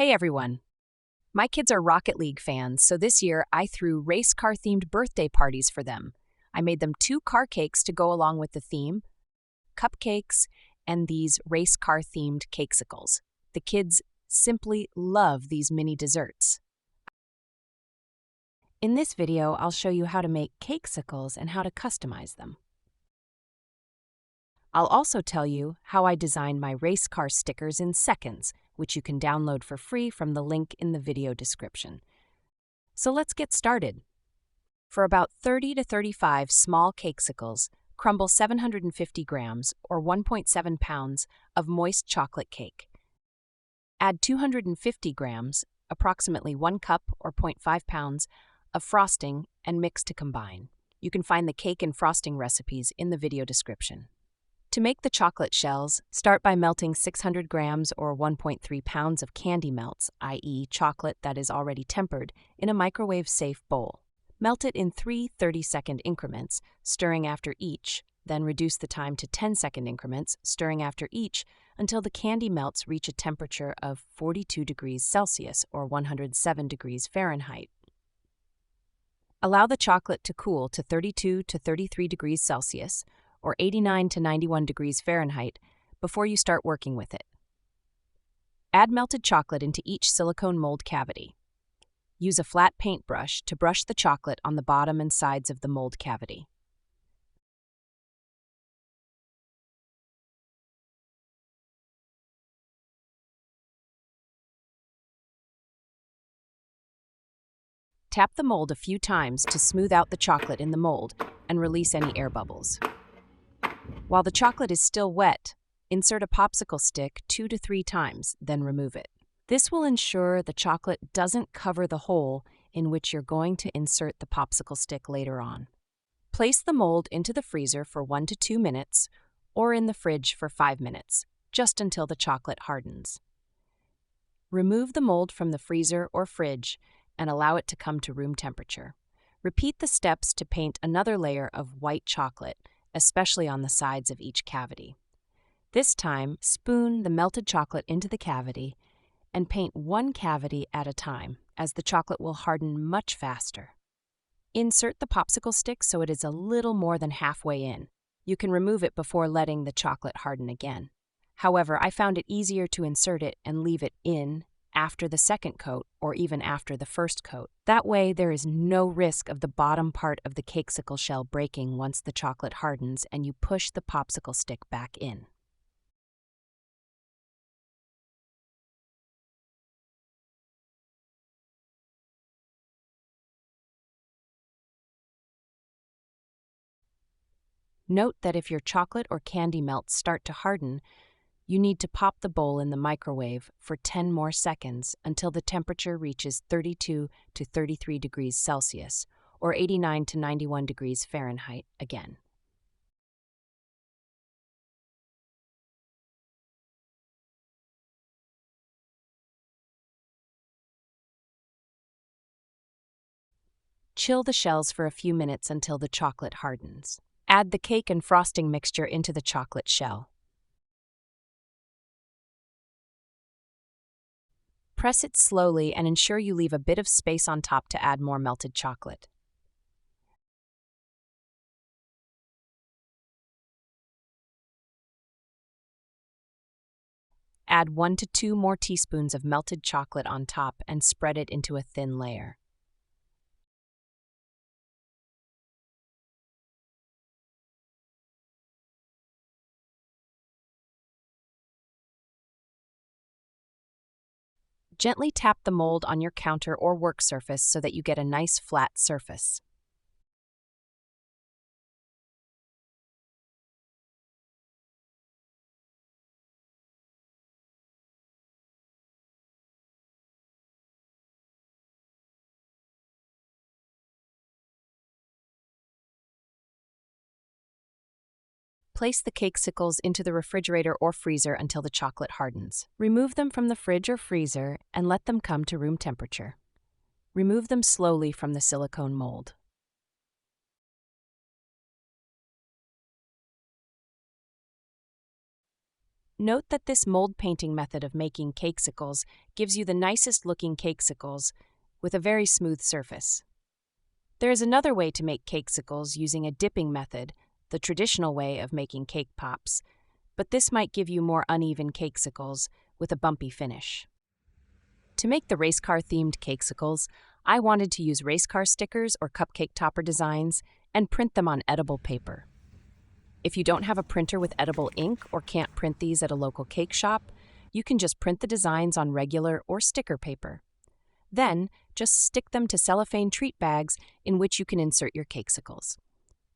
Hey everyone! My kids are Rocket League fans, so this year I threw race car themed birthday parties for them. I made them 2 car cakes to go along with the theme, cupcakes, and these race car themed Cakesicles. The kids simply love these mini desserts. In this video, I'll show you how to make Cakesicles and how to customize them. I'll also tell you how I designed my race car stickers in seconds, which you can download for free from the link in the video description. So let's get started. For about 30 to 35 small Cakesicles, crumble 750 grams or 1.7 pounds of moist chocolate cake. Add 250 grams, approximately 1 cup or 0.5 pounds, of frosting and mix to combine. You can find the cake and frosting recipes in the video description. To make the chocolate shells, start by melting 600 grams or 1.3 pounds of candy melts, i.e. chocolate that is already tempered, in a microwave-safe bowl. Melt it in 3 30-second increments, stirring after each, then reduce the time to 10-second increments, stirring after each, until the candy melts reach a temperature of 42 degrees Celsius or 107 degrees Fahrenheit. Allow the chocolate to cool to 32 to 33 degrees Celsius, or 89 to 91 degrees Fahrenheit, before you start working with it. Add melted chocolate into each silicone mold cavity. Use a flat paintbrush to brush the chocolate on the bottom and sides of the mold cavity. Tap the mold a few times to smooth out the chocolate in the mold and release any air bubbles. While the chocolate is still wet, insert a popsicle stick 2 to 3 times, then remove it. This will ensure the chocolate doesn't cover the hole in which you're going to insert the popsicle stick later on. Place the mold into the freezer for 1 to 2 minutes, or in the fridge for 5 minutes, just until the chocolate hardens. Remove the mold from the freezer or fridge and allow it to come to room temperature. Repeat the steps to paint another layer of white chocolate, especially on the sides of each cavity. This time, spoon the melted chocolate into the cavity and paint 1 cavity at a time, as the chocolate will harden much faster. Insert the popsicle stick so it is a little more than halfway in. You can remove it before letting the chocolate harden again. However, I found it easier to insert it and leave it in after the second coat or even after the first coat. That way, there is no risk of the bottom part of the Cakesicle shell breaking once the chocolate hardens and you push the popsicle stick back in. Note that if your chocolate or candy melts start to harden, you need to pop the bowl in the microwave for 10 more seconds until the temperature reaches 32 to 33 degrees Celsius, or 89 to 91 degrees Fahrenheit again. Chill the shells for a few minutes until the chocolate hardens. Add the cake and frosting mixture into the chocolate shell. Press it slowly and ensure you leave a bit of space on top to add more melted chocolate. Add 1 to 2 more teaspoons of melted chocolate on top and spread it into a thin layer. Gently tap the mold on your counter or work surface so that you get a nice flat surface. Place the Cakesicles into the refrigerator or freezer until the chocolate hardens. Remove them from the fridge or freezer and let them come to room temperature. Remove them slowly from the silicone mold. Note that this mold painting method of making cakesicles gives you the nicest looking cakesicles with a very smooth surface. There is another way to make cakesicles using a dipping method, the traditional way of making cake pops, but this might give you more uneven cakesicles with a bumpy finish. To make the race car themed cakesicles, I wanted to use race car stickers or cupcake topper designs and print them on edible paper. If you don't have a printer with edible ink or can't print these at a local cake shop, you can just print the designs on regular or sticker paper. Then, just stick them to cellophane treat bags in which you can insert your cakesicles.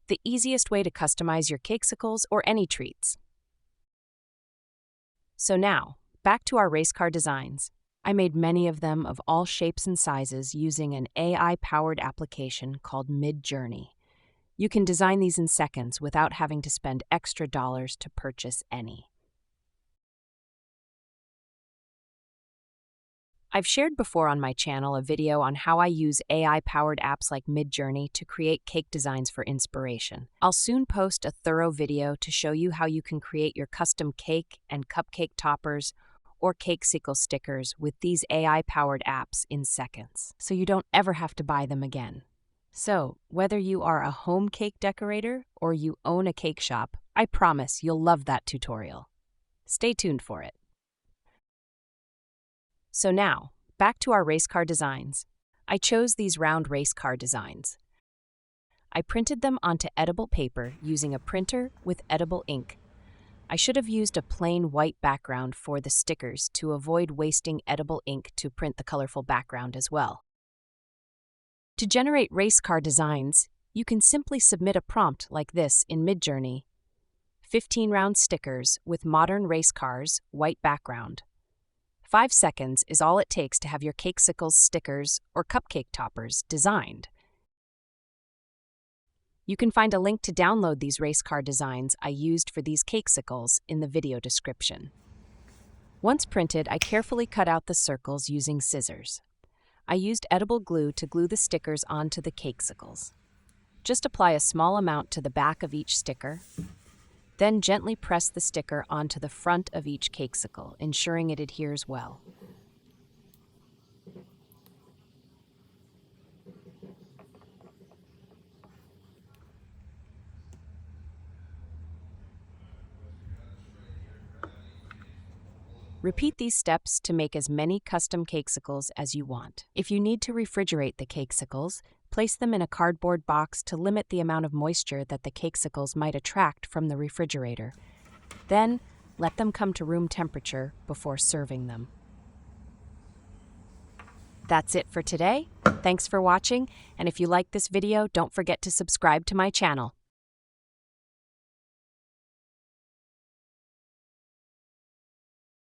The easiest way to customize your cakesicles or any treats. So now, back to our race car designs. I made many of them of all shapes and sizes using an AI-powered application called Midjourney. You can design these in seconds without having to spend extra dollars to purchase any. I've shared before on my channel a video on how I use AI-powered apps like Midjourney to create cake designs for inspiration. I'll soon post a thorough video to show you how you can create your custom cake and cupcake toppers or Cakesicle stickers with these AI-powered apps in seconds, so you don't ever have to buy them again. So, whether you are a home cake decorator or you own a cake shop, I promise you'll love that tutorial. Stay tuned for it. So now, back to our race car designs. I chose these round race car designs. I printed them onto edible paper using a printer with edible ink. I should have used a plain white background for the stickers to avoid wasting edible ink to print the colorful background as well. To generate race car designs, you can simply submit a prompt like this in Midjourney. 15 round stickers with modern race cars, white background. 5 seconds is all it takes to have your Cakesicles stickers or cupcake toppers designed. You can find a link to download these race car designs I used for these Cakesicles in the video description. Once printed, I carefully cut out the circles using scissors. I used edible glue to glue the stickers onto the Cakesicles. Just apply a small amount to the back of each sticker. Then gently press the sticker onto the front of each Cakesicle, ensuring it adheres well. Repeat these steps to make as many custom Cakesicles as you want. If you need to refrigerate the Cakesicles, place them in a cardboard box to limit the amount of moisture that the Cakesicles might attract from the refrigerator. Then, let them come to room temperature before serving them. That's it for today. Thanks for watching, and if you like this video, don't forget to subscribe to my channel.